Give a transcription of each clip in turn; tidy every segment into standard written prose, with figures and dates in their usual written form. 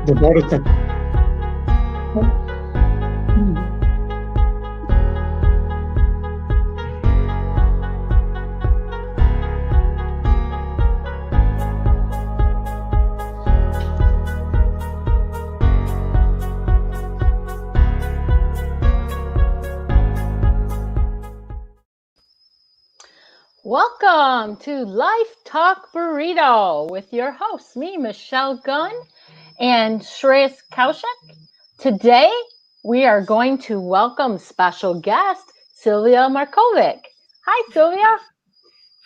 The border. Welcome to Life Talk Burrito with your hosts, me, Michelle Gunn, and Shreyas and Michele. Today, we are going to welcome special guest, Silvia Markovic. Hi, Silvia.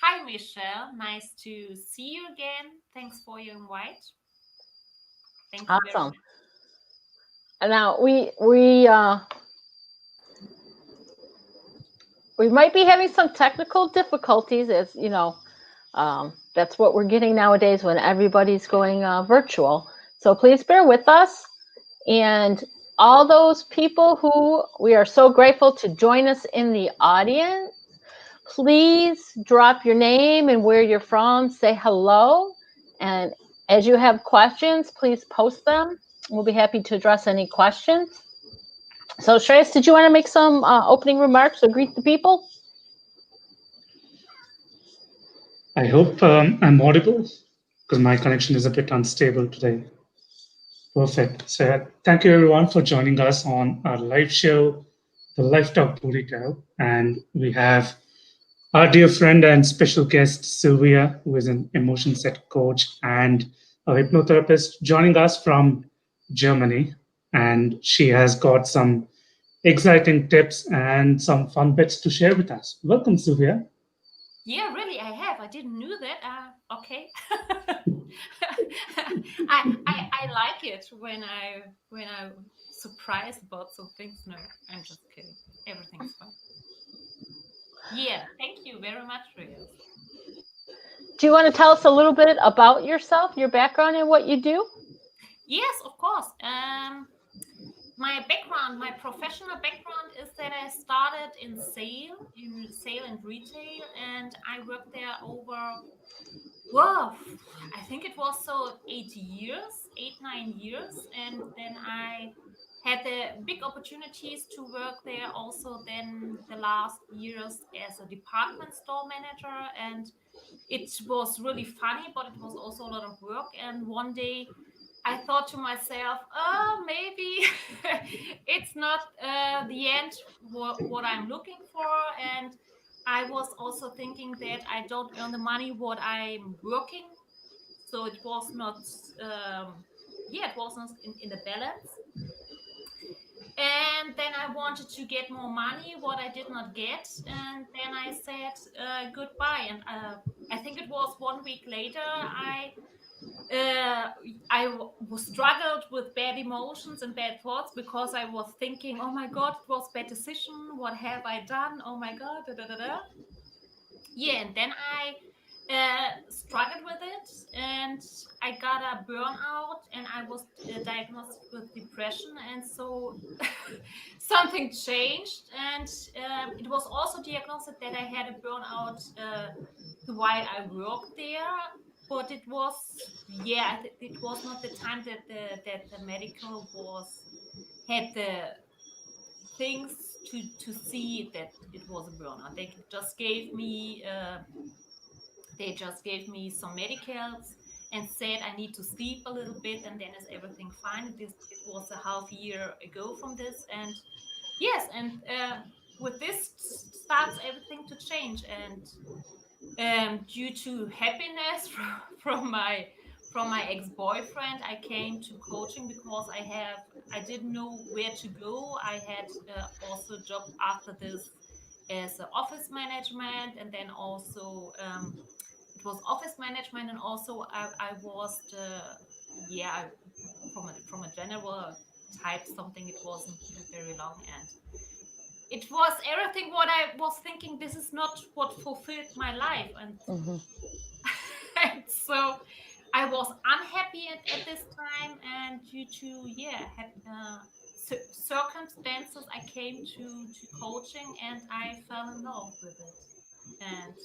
Hi, Michelle. Nice to see you again. Thanks for your invite. Thank you very Awesome. much. Now, we might be having some technical difficulties, as you know. That's what we're getting nowadays when everybody's going virtual. So please bear with us. And all those people who we are so grateful to join us in the audience, please drop your name and where you're from, say hello. And as you have questions, please post them. We'll be happy to address any questions. So Shreyas, did you want to make some opening remarks or greet the people? I hope I'm audible because my connection is a bit unstable today. Perfect. So, thank you everyone for joining us on our live show, the Life Talk Burrito. And we have our dear friend and special guest, Silvia, who is an emotion set coach and a hypnotherapist, joining us from Germany. And she has got some exciting tips and some fun bits to share with us. Welcome, Silvia. Yeah, really, I have. I didn't know that. Okay. I like it when I surprised about some things. No, I'm just kidding. Everything's fine. Yeah, thank you very much, Rios. Do you want to tell us a little bit about yourself, your background, and what you do? Yes, of course. My professional background is that I started in sale and retail, and I worked there over, well, I think it was so 8 years, 8, 9 years, and then I had the big opportunities to work there also then the last years as a department store manager, and it was really funny, but it was also a lot of work. And one day I thought to myself, oh, maybe it's not the end what I'm looking for. And I was also thinking that I don't earn the money what I'm working. So it was not, it was not in the balance. And then I wanted to get more money, what I did not get. And then I said goodbye. And I think it was 1 week later, was struggled with bad emotions and bad thoughts because I was thinking, oh my God, it was bad decision. What have I done? Oh my God, da, da, da, da. Yeah, and then I struggled with it, and I got a burnout, and I was diagnosed with depression, and so something changed, and it was also diagnosed that I had a burnout while I worked there, but it was it was not the time that the medical had the things to see that it was a burnout. They just gave me some medicals and said I need to sleep a little bit, and then is everything fine. It was a half year ago from this, and yes, and with this starts everything to change. And due to happiness from my ex-boyfriend, I came to coaching because I didn't know where to go. I had also a job after this as office management, and then also it was office management, and also I was the from a general type something. It wasn't very long, and it was everything what I was thinking. This is not what fulfilled my life, and, Mm-hmm. and so I was unhappy at this time, and due to circumstances, I came to coaching, and I fell in love with it. And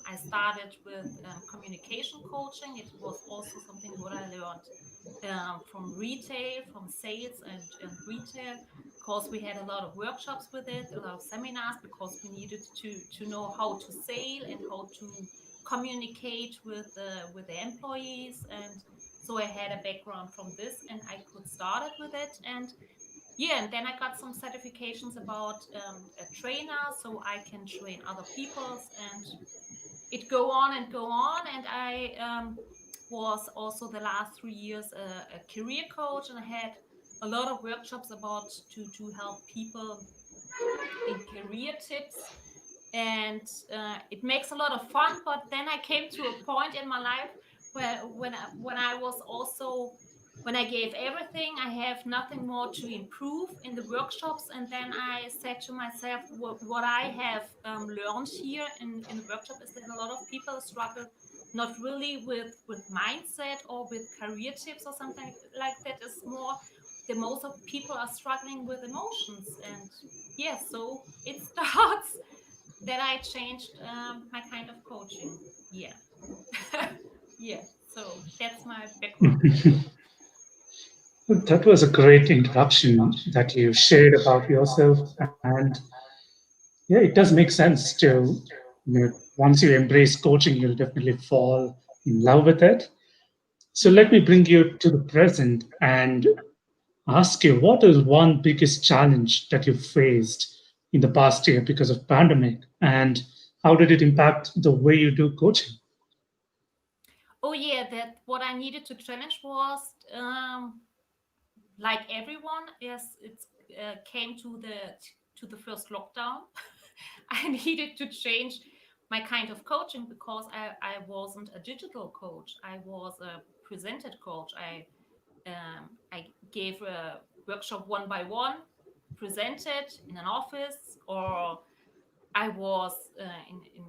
I started with communication coaching. It was also something what I learned from retail, from sales and retail, because we had a lot of workshops with it, a lot of seminars, because we needed to know how to sell and how to communicate with the employees. And so I had a background from this, and I could start it with it. And yeah, and then I got some certifications about a trainer, so I can train other people's, and it go on and go on. And I was also the last 3 years a career coach, and I had a lot of workshops about to help people in career tips. And it makes a lot of fun. But then I came to a point in my life where when I was also, when I gave everything, I have nothing more to improve in the workshops. And then I said to myself, what I have learned here in the workshop is that a lot of people struggle not really with mindset or with career tips or something like that. Is more, the most of people are struggling with emotions. And yes, so it starts that I changed my kind of coaching. Yeah. Yeah. So that's my background. That was a great introduction that you shared about yourself, and yeah, it does make sense to, once you embrace coaching, you'll definitely fall in love with it. So let Yeah. me bring you to the present and ask you, what is one biggest challenge that you faced in the past year because of pandemic, and how did it impact the way you do coaching? Oh yeah, that what I needed to challenge was like everyone, yes, it came to the first lockdown. I needed to change my kind of coaching, because I wasn't a digital coach. I was a presented coach. I gave a workshop one by one, presented in an office, or I was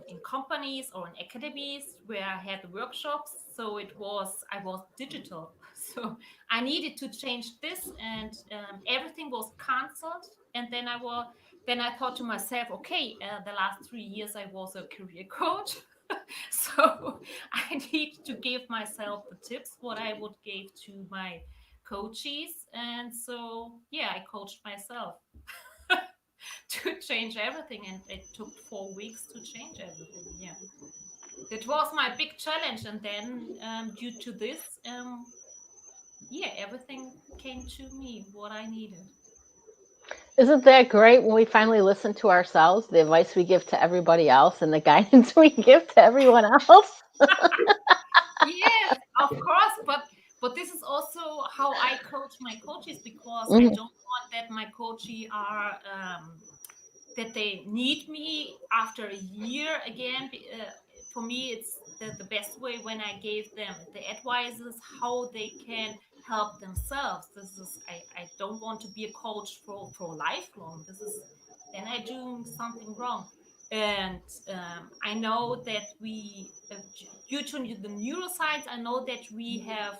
in companies or in academies where I had workshops. So I was digital. So I needed to change this, and everything was cancelled. And then I thought to myself, okay, the last 3 years I was a career coach. So I need to give myself the tips what I would give to my coaches. And so yeah, I coached myself to change everything, and it took 4 weeks to change everything. Yeah, that was my big challenge. And then due to this, yeah, everything came to me what I needed. Isn't that great when we finally listen to ourselves, the advice we give to everybody else, and the guidance we give to everyone else? Yes, of course, but this is also how I coach my coaches, because I Mhm. don't want that my coaches are that they need me after a year again. For me, it's the best way when I gave them the advices how they can help themselves. This is, I don't want to be a coach for lifelong. This is, then I doing something wrong. And I know that due to the neuroscience, I know that we have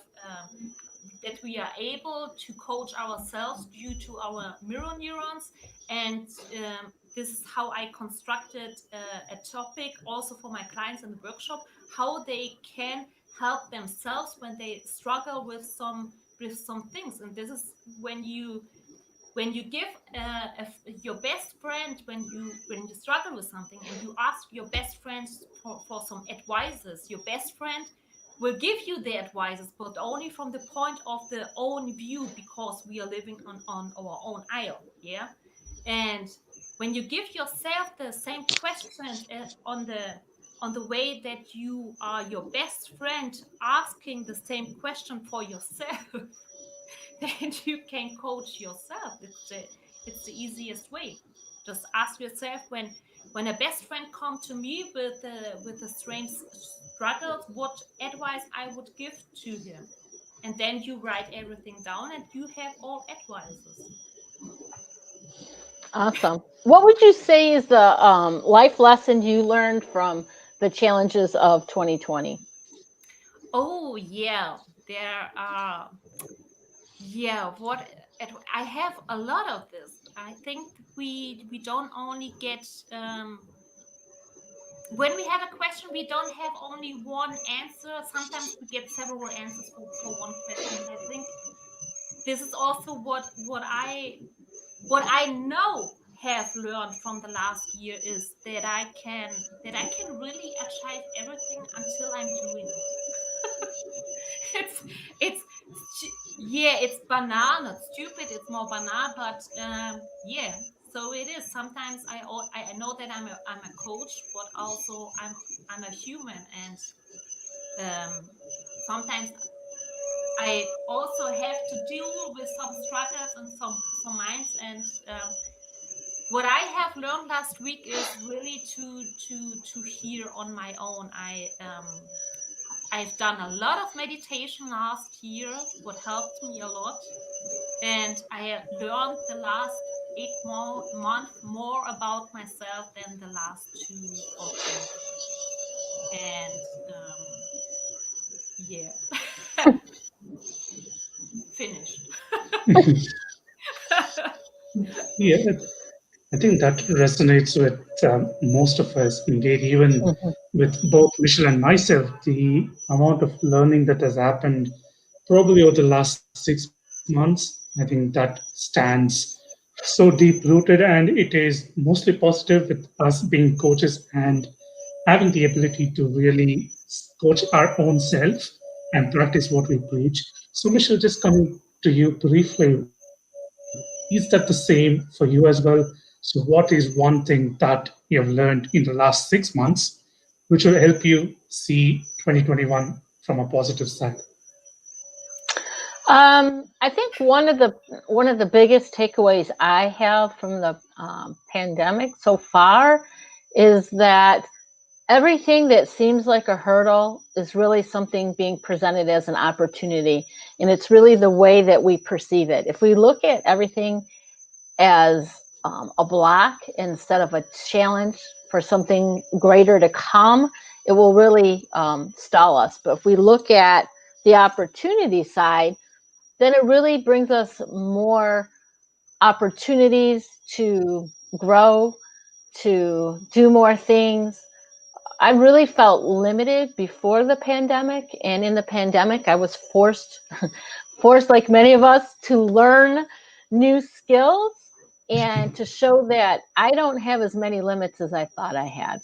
that we are able to coach ourselves due to our mirror neurons. And this is how I constructed a topic also for my clients in the workshop, how they can help themselves when they struggle with some things. And this is when you give your best friend, when you struggle with something and you ask your best friends for some advices, your best friend will give you the advices, but only from the point of the own view, because we are living on our own isle. Yeah. And when you give yourself the same questions on the way that you are your best friend asking the same question for yourself, then you can coach yourself. It's the easiest way. Just ask yourself, when a best friend come to me with the same struggles, what advice I would give to him. And then you write everything down, and you have all advices. Awesome. What would you say is the life lesson you learned from the challenges of 2020? Oh yeah, there are, yeah, I have a lot of this. I think we don't only get when we have a question, we don't have only one answer. Sometimes we get several answers for one question. And I think this is also what I know have learned from the last year is that I can really achieve everything until I'm doing it. it's yeah, it's banal, not stupid, it's more banal, but yeah, so it is. Sometimes I know that I'm a coach, but also I'm a human, and sometimes I also have to deal with some struggles and some minds. And what I have learned last week is really to hear on my own. I've done a lot of meditation last year, what helped me a lot. And I learned the last 8 months more about myself than the last 2 or 3 years. And yeah, finished. Yeah, I think that resonates with most of us. Indeed, even Mhm. with both Michelle and myself, the amount of learning that has happened probably over the last 6 months, I think that stands so deep rooted, and it is mostly positive with us being coaches and having the ability to really coach our own self and practice what we preach. So, Michelle, just coming to you briefly, is that the same for you as well? So, what is one thing that you have learned in the last 6 months which will help you see 2021 from a positive side? I think one of the biggest takeaways I have from the pandemic so far is that everything that seems like a hurdle is really something being presented as an opportunity, and it's really the way that we perceive it. If we look at everything as a block instead of a challenge for something greater to come, it will really stall us. But if we look at the opportunity side, then it really brings us more opportunities to grow, to do more things. I really felt limited before the pandemic, and in the pandemic I was forced like many of us to learn new skills and to show that I don't have as many limits as I thought I had.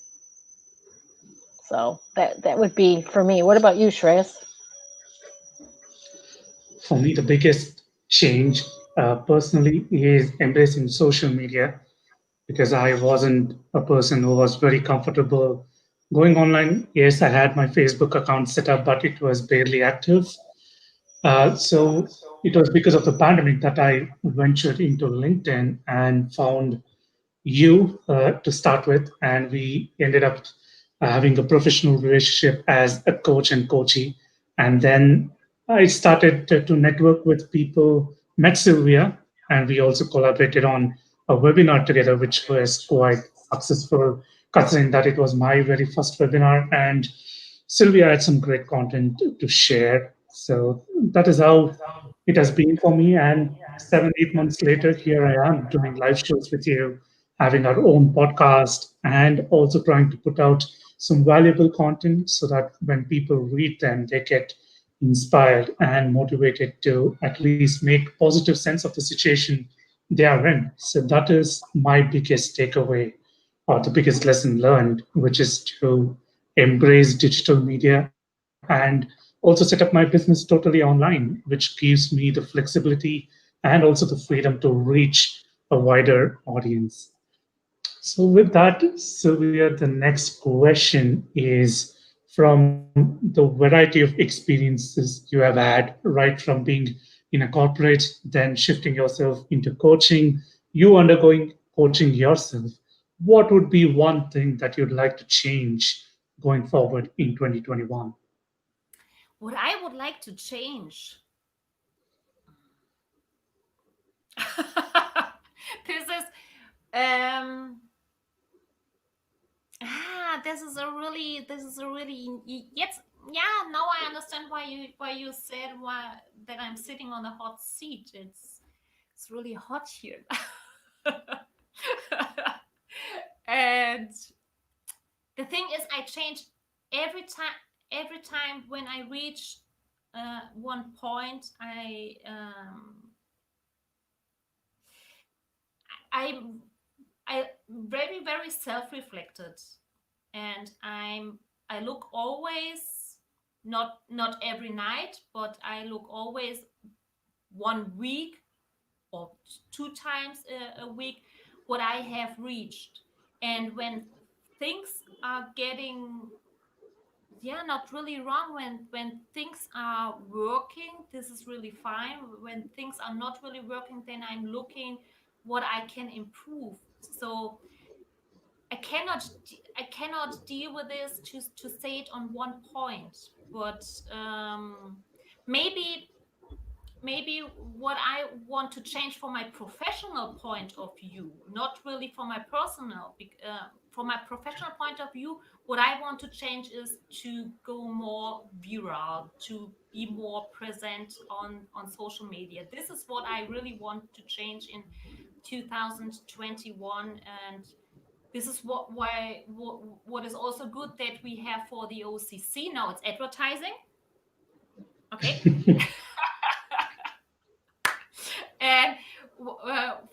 So that would be for me. What about you, Shreyas? For me, the biggest change personally is embracing social media because I wasn't a person who was very comfortable going online. Yes, I had my Facebook account set up, but it was barely active. So it was because of the pandemic that I ventured into LinkedIn and found you to start with, and we ended up having a professional relationship as a coach and coachee. And then I started to network with people, met Silvia, and we also collaborated on a webinar together, which was quite successful, considering that it was my very first webinar. And Sylvia had some great content to share. So that is how it has been for me. And 7, 8 months later, here I am doing live shows with you, having our own podcast, and also trying to put out some valuable content so that when people read them, they get inspired and motivated to at least make positive sense of the situation they are in. So that is my biggest takeaway or the biggest lesson learned, which is to embrace digital media and also set up my business totally online, which gives me the flexibility and also the freedom to reach a wider audience. So, with that, Sylvia, the next question is from the variety of experiences you have had, right from being in a corporate, then shifting yourself into coaching, you undergoing coaching yourself. What would be one thing that you'd like to change going forward in 2021? What I would like to change. This is um this is a really yes, yeah, now I understand why you said why that I'm sitting on a hot seat. It's really hot here. And the thing is, I change every time. Every time when I reach one point, I'm I very very self-reflected, and I look always, not every night, but I look always 1 week or 2 times a week what I have reached. And when things are getting, yeah, not really wrong, when things are working, this is really fine. When things are not really working, then I'm looking what I can improve. So I cannot deal with this to say it on one point, but maybe maybe what I want to change from my professional point of view, not really from my personal, from my professional point of view, what I want to change is to go more viral, to be more present on social media. This is what I really want to change in 2021. And this is what is also good that we have for the OCC. Now it's advertising. Okay. And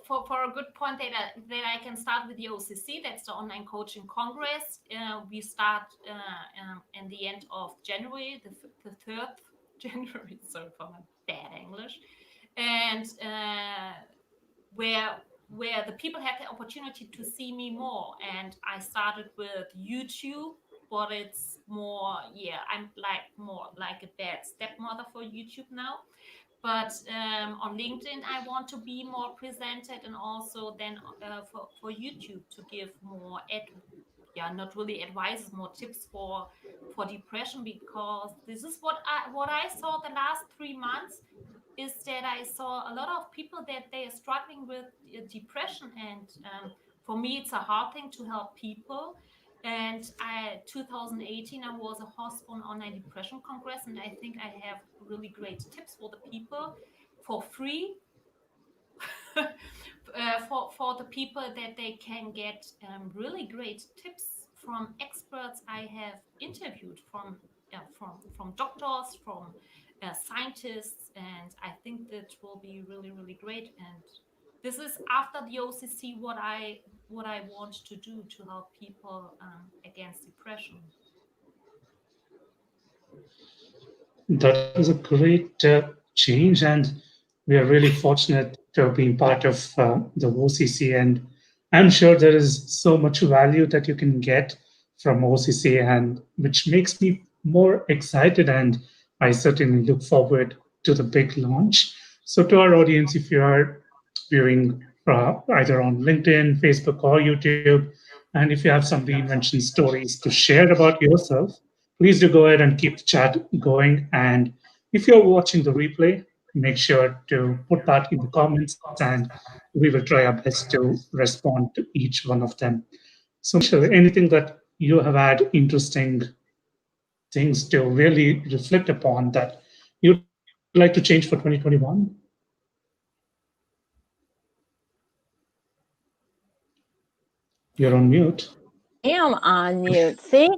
for a good point that I can start with the OCC, that's the Online Coaching Congress. We start in the end of January, the 3rd January, sorry for my bad English, and where the people have the opportunity to see me more. And I started with YouTube, but it's more, yeah, I'm more like a bad stepmother for YouTube now. But on LinkedIn, I want to be more presented, and also then for YouTube to give more not really advice, more tips for depression, because this is what I saw the last 3 months, is that I saw a lot of people that they are struggling with depression. And for me, it's a hard thing to help people. And 2018, I was a host on Online Depression Congress, and I think I have really great tips for the people for free. For the people, that they can get really great tips from experts I have interviewed, from doctors, from scientists. And I think that will be really really great. And this is after the OCC what I want to do to help people against depression. That is a great change, and we are really fortunate to have been part of the OCC. And I'm sure there is so much value that you can get from OCC, and which makes me more excited. And I certainly look forward to the big launch. So, to our audience, if you are viewing either on LinkedIn, Facebook, or YouTube, and if you have some reinvention stories to share about yourself, please do go ahead and keep the chat going. And if you're watching the replay, make sure to put that in the comments, and we will try our best to respond to each one of them. So, Michelle, anything that you have had interesting things to really reflect upon that you'd like to change for 2021? You're on mute. Am on mute. See?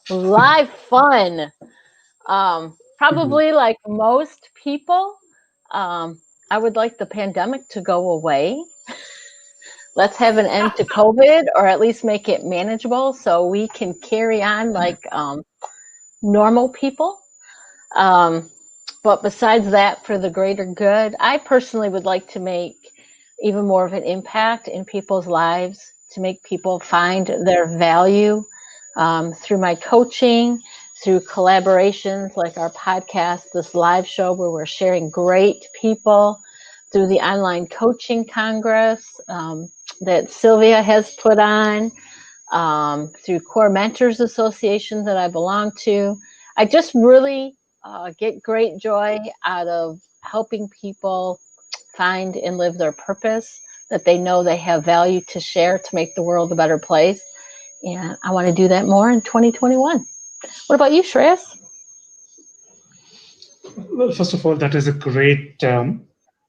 Live fun. Probably like most people, I would like the pandemic to go away. Let's have an end to COVID, or at least make it manageable so we can carry on like normal people. But besides that, for the greater good, I personally would like to make even more of an impact in people's lives, to make people find their value through my coaching, through collaborations like our podcast, this live show where we're sharing great people, through the Online Coaching Congress that Silvia has put on, through Core Mentors Association that I belong to. I just really get great joy out of helping people find and live their purpose, that they know they have value to share to make the world a better place. And I want to do that more in 2021. What about you, Shreyas? Well, first of all, that is a great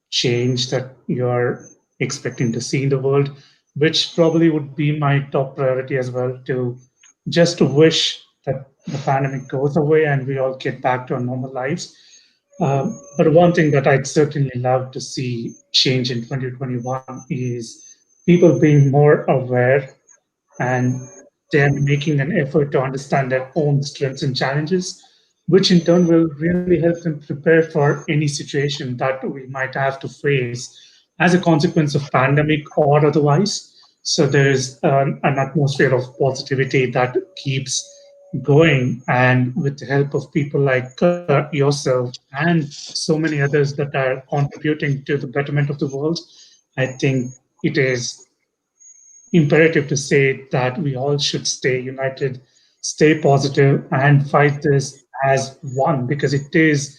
change that you're expecting to see in the world, which probably would be my top priority as well, to just to wish that the pandemic goes away and we all get back to our normal lives. But one thing that I'd certainly love to see change in 2021 is people being more aware, and they're making an effort to understand their own strengths and challenges, which in turn will really help them prepare for any situation that we might have to face as a consequence of pandemic or otherwise. So there is an atmosphere of positivity that keeps going, and with the help of people like yourself and so many others that are contributing to the betterment of the world, I think it is imperative to say that we all should stay united, stay positive, and fight this as one, because it is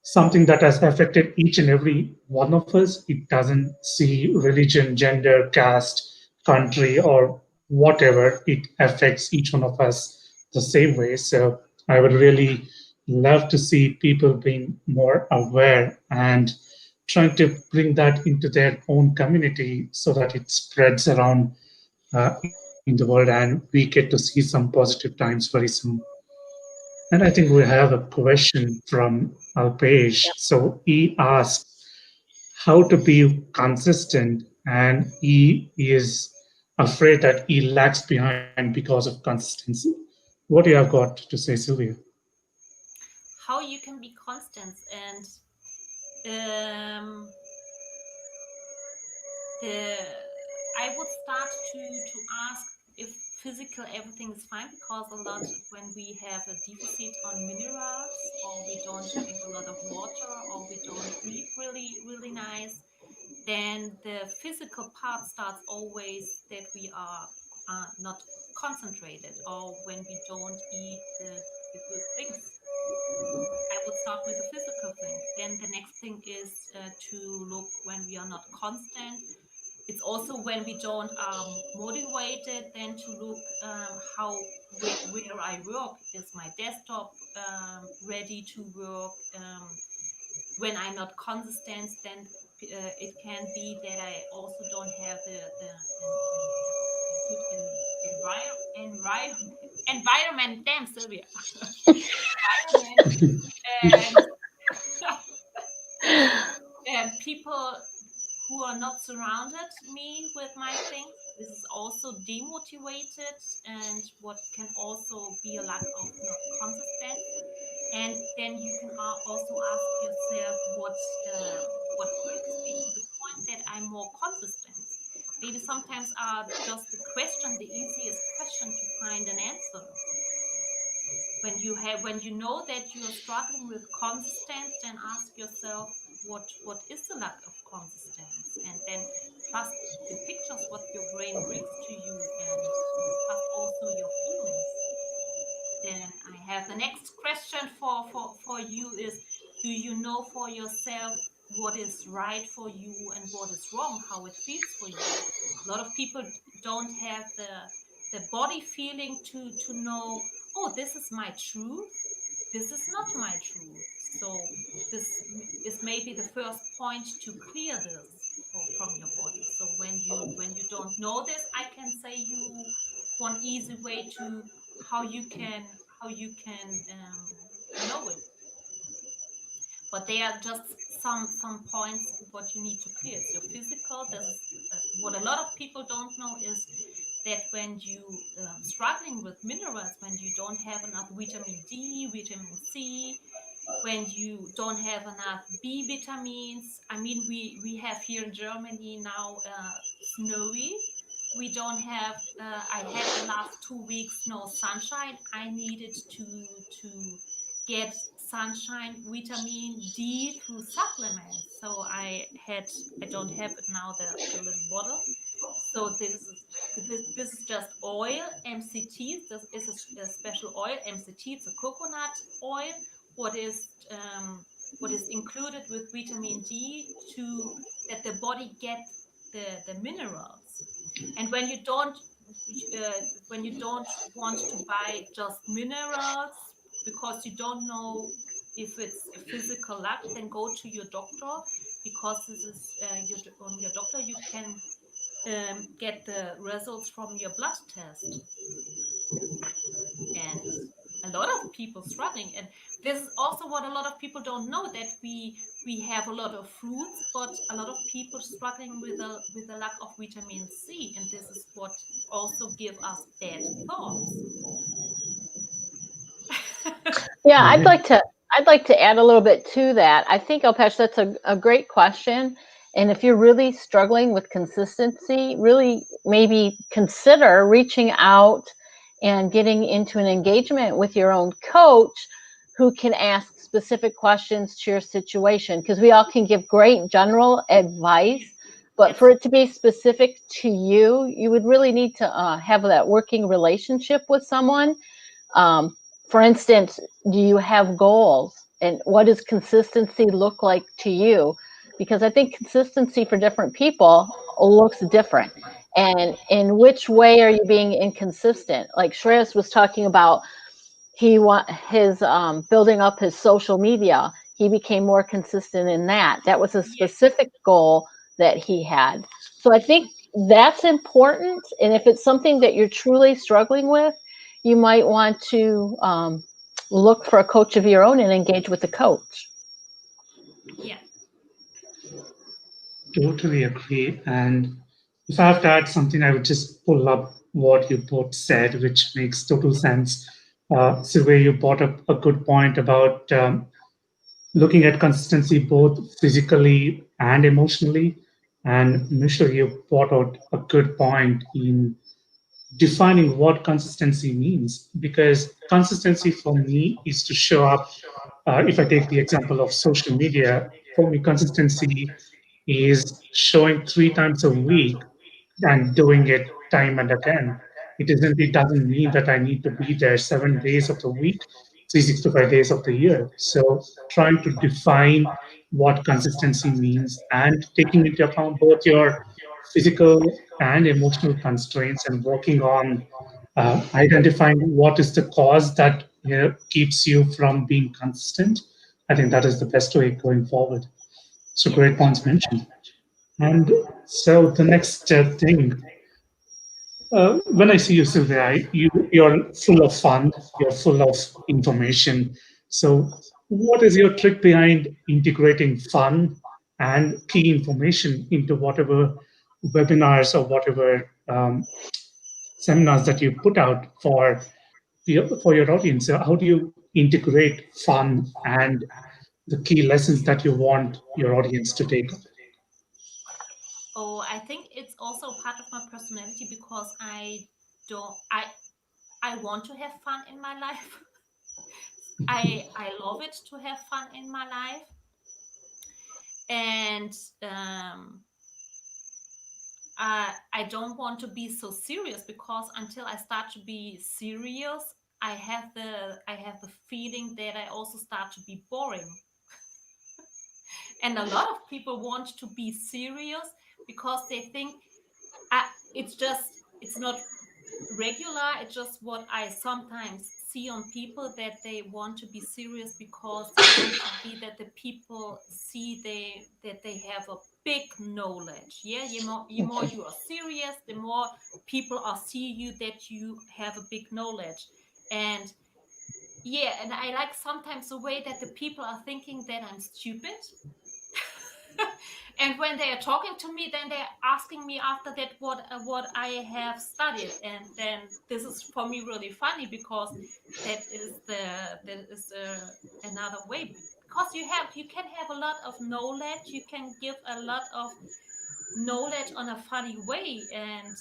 something that has affected each and every one of us. It doesn't see religion, gender, caste, country, or whatever. It affects each one of us the same way. So I would really love to see people being more aware and trying to bring that into their own community so that it spreads around in the world, and we get to see some positive times very soon. And I think we have a question from our page. So he asks how to be consistent, and he is afraid that he lags behind because of consistency. What do you have got to say, Sylvia? How you can be constant, and um, the I would start to ask if physical everything is fine, because a lot when we have a deficit on minerals, or we don't drink a lot of water, or we don't breathe really nice, then the physical part starts always that we are not concentrated, or when we don't eat the good things. I would start with the physical thing. Then the next thing is to look when we are not constant. It's also when we don't motivated, then to look how where I work. Is my desktop ready to work? When I'm not consistent, then it can be that I also don't have a good environment. Damn, Sylvia. Environment, and people who are not surrounded me with my things. This is also demotivated, and what can also be a lack of not consistency. And then you can also ask yourself what brings me to the point that I'm more consistent. Maybe sometimes are just the easiest question to find an answer. When you know that you are struggling with consistency, then ask yourself what is the lack of consistency, and then trust the pictures what your brain brings to you, and trust also your feelings. Then I have the next question for you is, do you know for yourself what is right for you and what is wrong, how it feels for you? A lot of people don't have the body feeling to know, oh, this is my truth, this is not my truth. So this is maybe the first point to clear this from your body. So when you don't know this, I can say you one easy way to how you can know it. But there are just some points what you need to clear. It's your physical. This is what a lot of people don't know is that when you struggling with minerals, when you don't have enough vitamin D, vitamin C, when you don't have enough B vitamins. I mean, we have here in Germany now snowy. We don't have. I had the last 2 weeks no sunshine. I needed to get sunshine vitamin D through supplements. So I don't have it now, the little bottle. So this is just oil, MCT. This is a special oil, MCT. It's a coconut oil. What is what is included with vitamin D to that the body get the minerals. And when you don't want to buy just minerals because you don't know if it's a physical lack, then go to your doctor, because this is on your doctor you can get the results from your blood test. and a lot of people struggling. And this is also what a lot of people don't know, that we have a lot of fruits, but a lot of people struggling with a lack of vitamin C, and this is what also give us bad thoughts. Yeah, Right. I'd like to add a little bit to that. I think, Alpesh, that's a great question. And if you're really struggling with consistency, really maybe consider reaching out and getting into an engagement with your own coach who can ask specific questions to your situation. Because we all can give great general advice, but for Yes. it to be specific to you, you would really need to have that working relationship with someone. um, for instance, do you have goals? And what does consistency look like to you? Because I think consistency for different people looks different. And in which way are you being inconsistent? Like Shreyas was talking about, he want his building up his social media. He became more consistent in that. That was a Yes. specific goal that he had. So I think that's important. And if it's something that you're truly struggling with, you might want to look for a coach of your own and engage with the coach. Yeah. Totally agree. And if I have to add something, I would just pull up what you both said, which makes total sense. Sylvia, you brought up a good point about looking at consistency both physically and emotionally. And Michelle, you brought out a good point in defining what consistency means, because consistency for me is to show up. If I take the example of social media, for me consistency is showing 3 times a week and doing it time and again. It doesn't mean that I need to be there 7 days of the week, 365 days of the year. So trying to define what consistency means and taking into account both your physical and emotional constraints and working on identifying what is the cause that keeps you from being consistent. I think that is the best way going forward. So Yeah. great points mentioned. And so the next thing, when I see you, Sylvia, you're full of fun, you're full of information. So, what is your trick behind integrating fun and key information into whatever webinars or whatever seminars that you put out for your audience? So how do you integrate fun and the key lessons that you want your audience to take? Oh, I think it's also part of my personality, because don't I want to have fun in my life. I love it to have fun in my life. And I don't want to be so serious, because until I start to be serious, I have the feeling that I also start to be boring. And a lot of people want to be serious because they think, it's not regular. It's just what I sometimes see on people, that they want to be serious because they want to be, that the people see that they have a big knowledge. Yeah, the more you are serious, the more people are see you that you have a big knowledge. And yeah, and I like sometimes the way that the people are thinking that I'm stupid. And when they are talking to me, then they're asking me after that what I have studied, and then this is for me really funny, because that is another way, because you can have a lot of knowledge, you can give a lot of knowledge on a funny way. And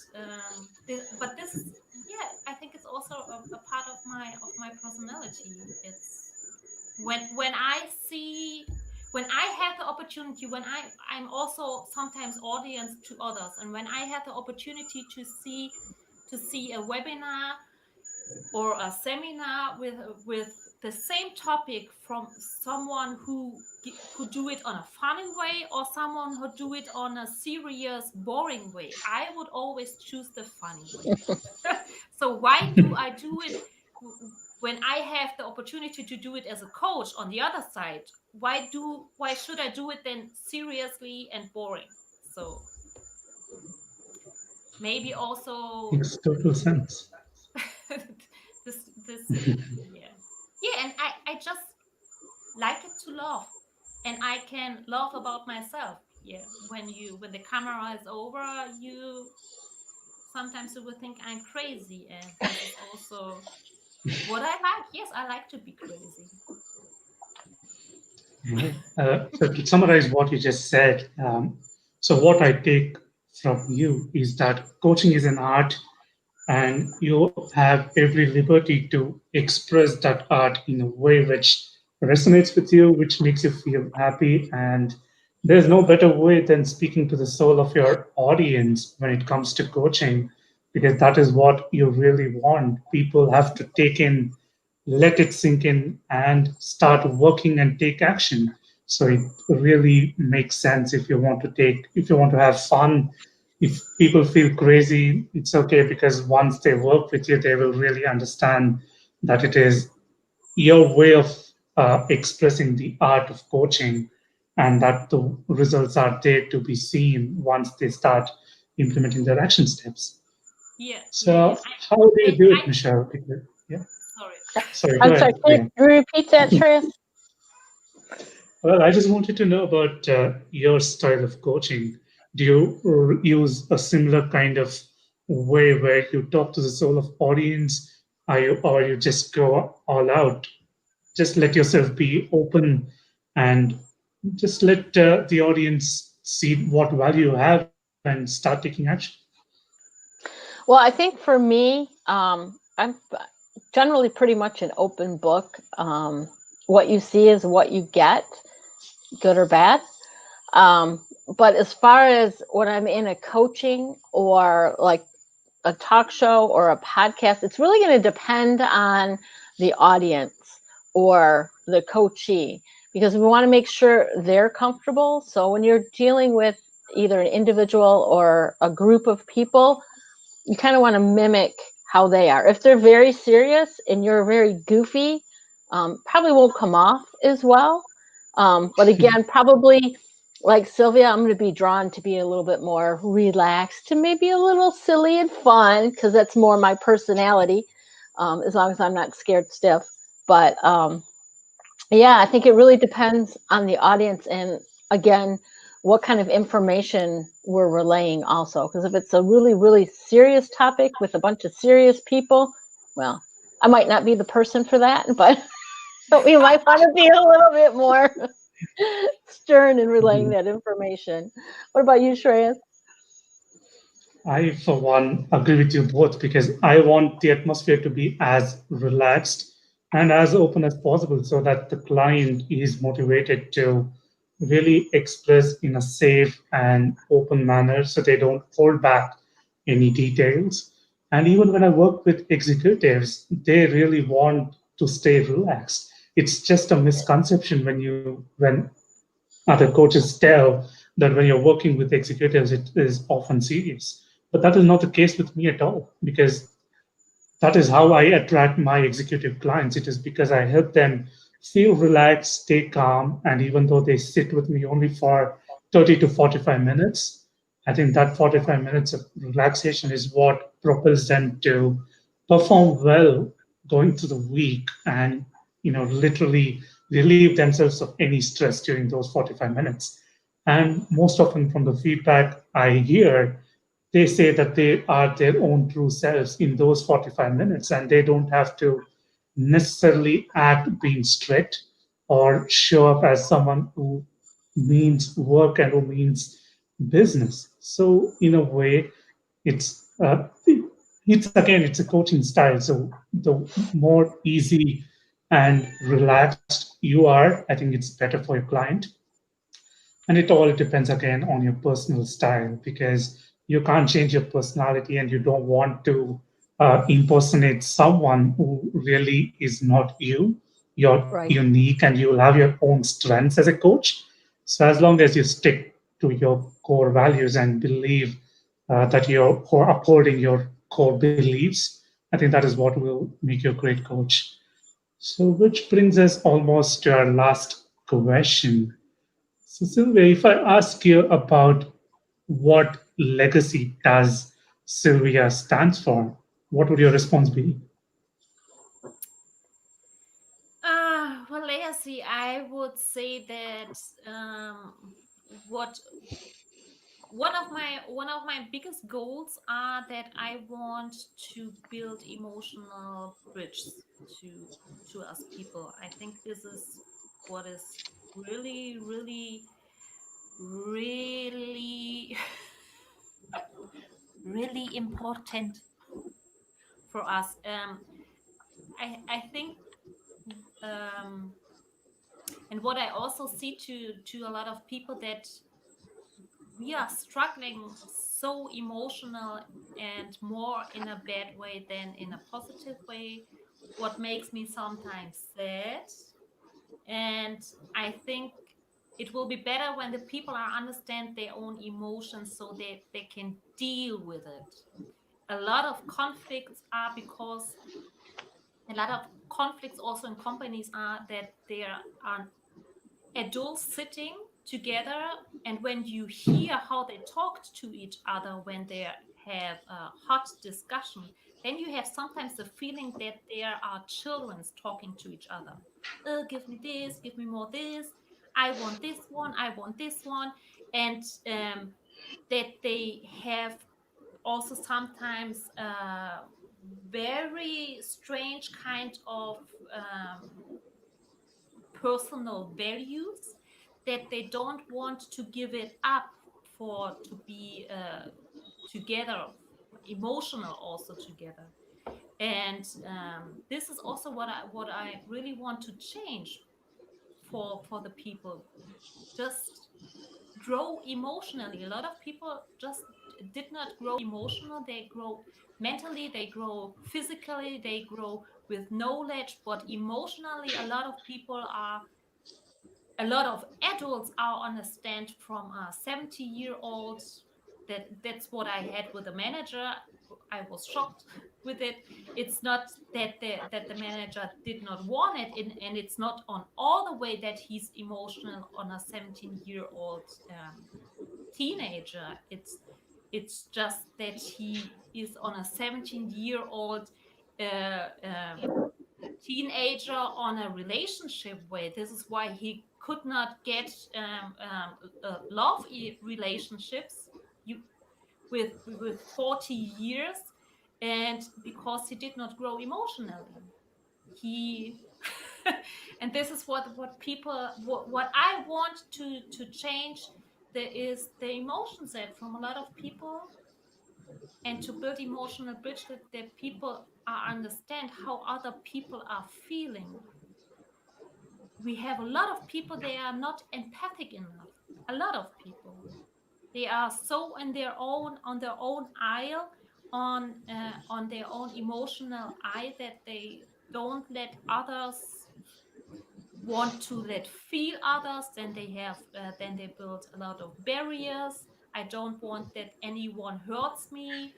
but this is, yeah, I think it's also a part of my personality. It's when I see, when I have the opportunity, when I'm also sometimes audience to others, and when I have the opportunity to see a webinar or a seminar with the same topic from someone who do it on a funny way, or someone who do it on a serious boring way, I would always choose the funny way. So why do I do it when I have the opportunity to do it as a coach on the other side? Why should I do it then seriously and boring? So maybe also Makes total sense. this yeah. Yeah, and I just like it to laugh. And I can laugh about myself. Yeah. When the camera is over, you sometimes you will think I'm crazy. And this is also what I like. Yes, I like to be crazy. Yeah. So to summarize what you just said, so what I take from you is that coaching is an art, and you have every liberty to express that art in a way which resonates with you, which makes you feel happy. And there's no better way than speaking to the soul of your audience when it comes to coaching, because that is what you really want. People have to take in, let it sink in, and start working and take action. So it really makes sense. If you want to have fun, if people feel crazy, it's okay, because once they work with you, they will really understand that it is your way of expressing the art of coaching, and that the results are there to be seen once they start implementing their action steps. Yeah, yeah, yeah. So, how do you do I it, Michelle? Yeah, sorry. sorry, go I'm sorry, ahead. can you repeat that, Shreyas? Well, I just wanted to know about your style of coaching. Do you use a similar kind of way where you talk to the soul of audience? Or you just go all out? Just let yourself be open, and just let the audience see what value you have and start taking action. Well, I think for me, I'm generally pretty much an open book. What you see is what you get, good or bad. Um, but as far as when I'm in a coaching or like a talk show or a podcast, it's really going to depend on the audience or the coachee, because we want to make sure they're comfortable. So when you're dealing with either an individual or a group of people, you kind of want to mimic how they are. If they're very serious and you're very goofy, probably won't come off as well. But again, probably like Sylvia, I'm going to be drawn to be a little bit more relaxed, to maybe a little silly and fun, because that's more my personality, as long as I'm not scared stiff. But yeah, I think it really depends on the audience, and again, what kind of information we're relaying also. Because if it's a really, really serious topic with a bunch of serious people, well, I might not be the person for that, but we might want to be a little bit more stern in relaying Mhm. that information. What about you, Shreyas? I, for one, agree with you both, because I want the atmosphere to be as relaxed and as open as possible, so that the client is motivated to really express in a safe and open manner, so they don't hold back any details. And even when I work with executives, they really want to stay relaxed. It's just a misconception when other coaches tell that when you're working with executives, it is often serious. But that is not the case with me at all, because that is how I attract my executive clients. It is because I help them feel relaxed, stay calm, and even though they sit with me only for 30 to 45 minutes, I think that 45 minutes of relaxation is what propels them to perform well going through the week, and literally relieve themselves of any stress during those 45 minutes. And most often from the feedback I hear, they say that they are their own true selves in those 45 minutes, and they don't have to necessarily act being strict or show up as someone who means work and who means business. So in a way, it's a coaching style. So the more easy and relaxed you are, I think it's better for your client. And it all depends again on your personal style, because you can't change your personality, and you don't want to impersonate someone who really is not you. You're Right. unique, and you'll have your own strengths as a coach. So as long as you stick to your core values and believe that you're upholding your core beliefs, I think that is what will make you a great coach. So, which brings us almost to our last question. So, Sylvia, if I ask you about what legacy does Sylvia stands for, what would your response be? would say that what one of my biggest goals are that I want to build emotional bridges to to us people. I think this is what is really, really, really, really important for us. I think, um, and what I also see to a lot of people, that we are struggling so emotional, and more in a bad way than in a positive way, what makes me sometimes sad. And I think it will be better when the people are understand their own emotions, so they can deal with it. A lot of conflicts are because a lot of conflicts also in companies are that there are adults sitting together, and when you hear how they talked to each other when they have a hot discussion, then you have sometimes the feeling that there are children talking to each other. Give me this, give me more this, I want this one, I want this one. And that they have also sometimes very strange kind of um, personal values, that they don't want to give it up for to be together, emotional also together. And this is also what I really want to change for the people. Just grow emotionally. A lot of people just did not grow emotional. They grow mentally, they grow physically, they grow with knowledge, but emotionally a lot of people are, a lot of adults are on a stand from a 70-year-old. That's what I had with the manager. I was shocked with it. It's not that the manager did not want it, and it's not on all the way that he's emotional on a 17-year-old teenager. It's just that he is on a 17-year-old teenager on a relationship way. This is why he could not get love relationships you, with 40 years, and because he did not grow emotionally. He and this is what people, what I want to change. There is the emotion set from a lot of people, and to build emotional bridge, that people are understand how other people are feeling. We have a lot of people, they are not empathic enough. A lot of people, they are so in their own, on their own aisle, on their own emotional eye, that they don't let others, want to let feel others. Then they have then they build a lot of barriers. I don't want that anyone hurts me.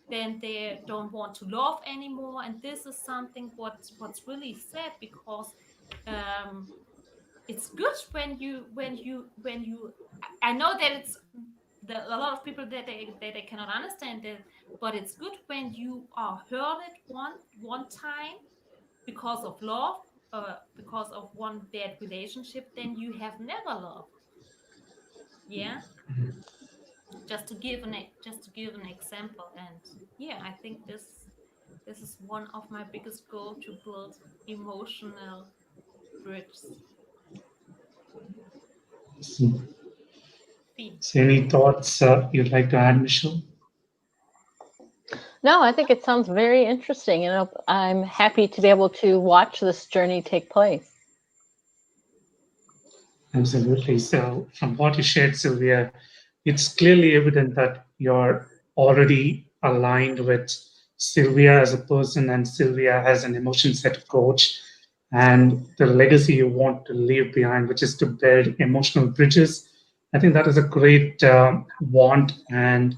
Then they don't want to love anymore. And this is something what's really sad, because um it's good when you I know that it's a lot of people that they cannot understand it, but it's good when you are heard it one time, because of love, because of one bad relationship, then you have never loved. Yeah, just to give an example. And yeah, I think this is one of my biggest goal, to build emotional bridges. So, Fine. so any thoughts you'd like to add, Michelle? No, I think it sounds very interesting, and I'm happy to be able to watch this journey take place. Absolutely. So, from what you shared, Sylvia, it's clearly evident that you're already aligned with Sylvia as a person and Sylvia as an emotion set coach, and the legacy you want to leave behind, which is to build emotional bridges. I think that is a great want. And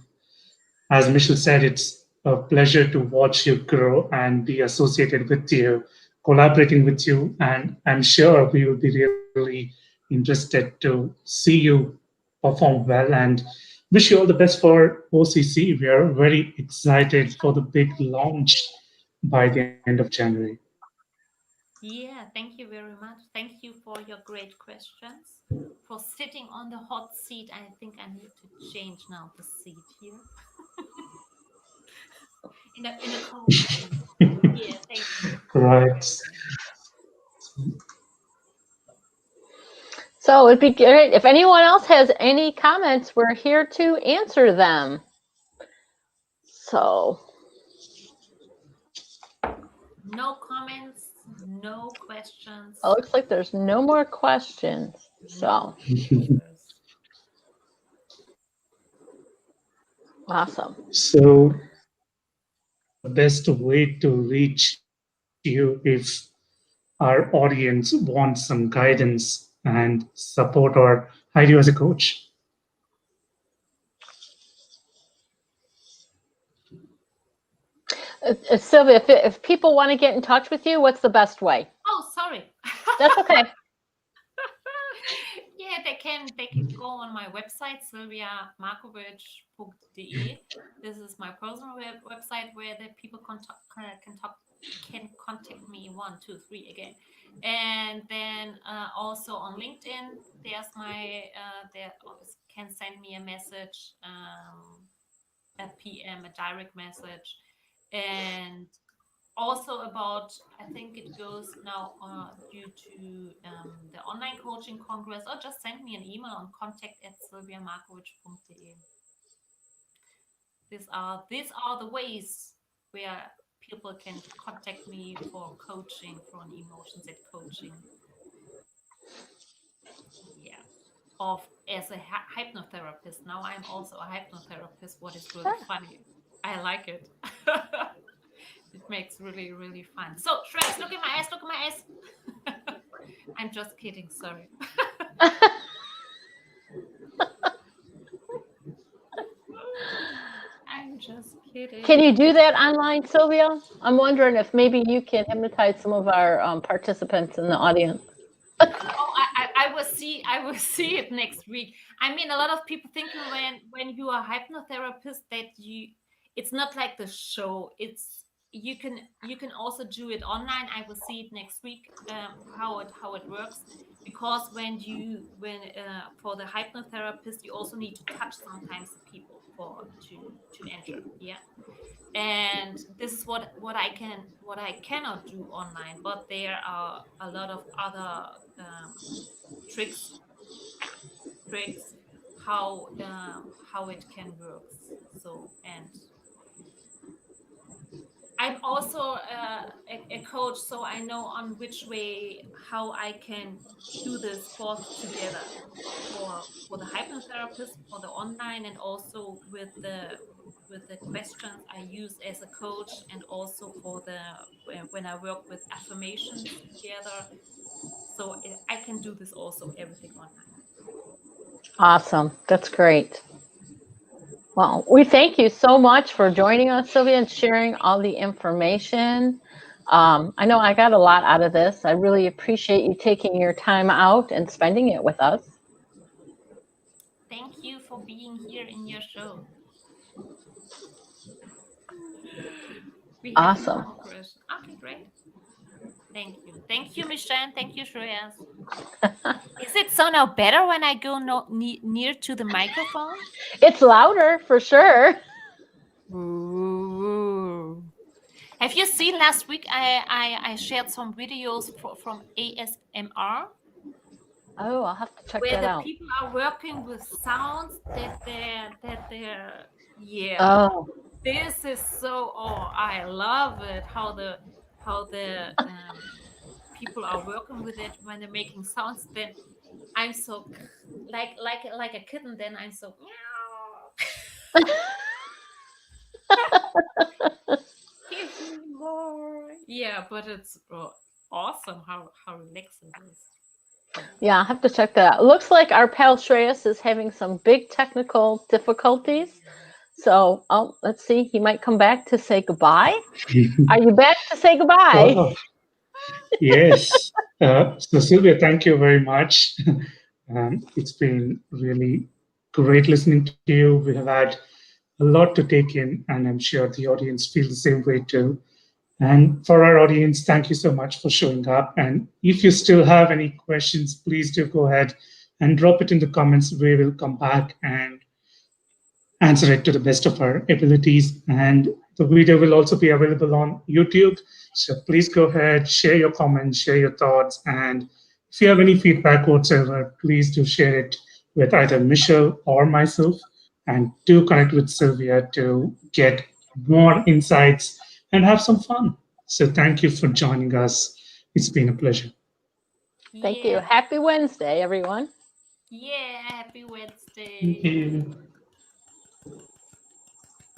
as Michelle said, it's a pleasure to watch you grow and be associated with you, collaborating with you. And I'm sure we will be really interested to see you perform well, and wish you all the best for OCC. We are very excited for the big launch by the end of January. Yeah, thank you very much. Thank you for your great questions. For sitting on the hot seat. I think I need to change now the seat here. In a cold seat. Yeah, thank you. Right. So it'd be great if anyone else has any comments. We're here to answer them. So No comments, no questions, it looks like there's no more questions. no So answers. awesome. So, the best way to reach you if our audience wants some guidance and support or hire you as a coach? Sylvia, if people want to get in touch with you, what's the best way? Oh, sorry. That's okay. Yeah, they can go on my website, silviamarkovic.de. This is my personal website where the people can contact me 1, 2, 3 again. And then also on LinkedIn, there's my there can send me a message, a PM, a direct message, and also about, I think it goes now due to the online coaching congress, or just send me an email on contact@silviamarkovic.de. These are the ways where people can contact me for coaching, for an emotion set coaching. Yeah, of as a hypnotherapist. Now I'm also a hypnotherapist, what is really funny. I like it. It makes really, really fun. So, Shreyas, look at my eyes, look at my eyes. I'm just kidding, sorry. I'm just kidding. Can you do that online, Sylvia? I'm wondering if maybe you can hypnotize some of our participants in the audience. Oh, I will see it next week. I mean, a lot of people thinking when you are a hypnotherapist that it's not like the show. It's you can also do it online. I will see it next week, how it works, because when for the hypnotherapist you also need to touch sometimes the people for to enter. Yeah, and this is what I cannot do online, but there are a lot of other tricks tricks how it can work. So, and I'm also a coach, so I know on which way how I can do this both together, for the hypnotherapist, for the online, and also with the questions I use as a coach, and also for the when I work with affirmations together. So I can do this also everything online. Awesome. That's great. Well, we thank you so much for joining us, Sylvia, and sharing all the information. I know I got a lot out of this. I really appreciate you taking your time out and spending it with us. Thank you for being here in your show. We have no Awesome. more questions. Okay, great. Thank you, Michelle. Thank you, Shreyas. Is it so now better when I go near to the microphone? It's louder for sure. Ooh. Have you seen last week I shared some videos from ASMR, Oh, I'll have to check where that the out. people are working with sounds that they're yeah. Oh, This is so, oh, I love it how the people are working with it when they're making sounds. Then I'm so like a kitten. Then I'm so meow. Give me more. Yeah, but it's awesome how relaxed it is. yeah, I'll have to check that out. It looks like our pal Shreyas is having some big technical difficulties. So, let's see. He might come back to say goodbye. Are you back to say goodbye? Oh, yes. So, Sylvia, thank you very much. It's been really great listening to you. We have had a lot to take in, and I'm sure the audience feels the same way too. And for our audience, thank you so much for showing up. And if you still have any questions, please do go ahead and drop it in the comments. We will come back and answer it to the best of our abilities. And the video will also be available on YouTube. So please go ahead, share your comments, share your thoughts. And if you have any feedback whatsoever, please do share it with either Michelle or myself. And do connect with Sylvia to get more insights and have some fun. So thank you for joining us. It's been a pleasure. Thank you. Yeah. Happy Wednesday, everyone. Yeah. Happy Thank Wednesday. you.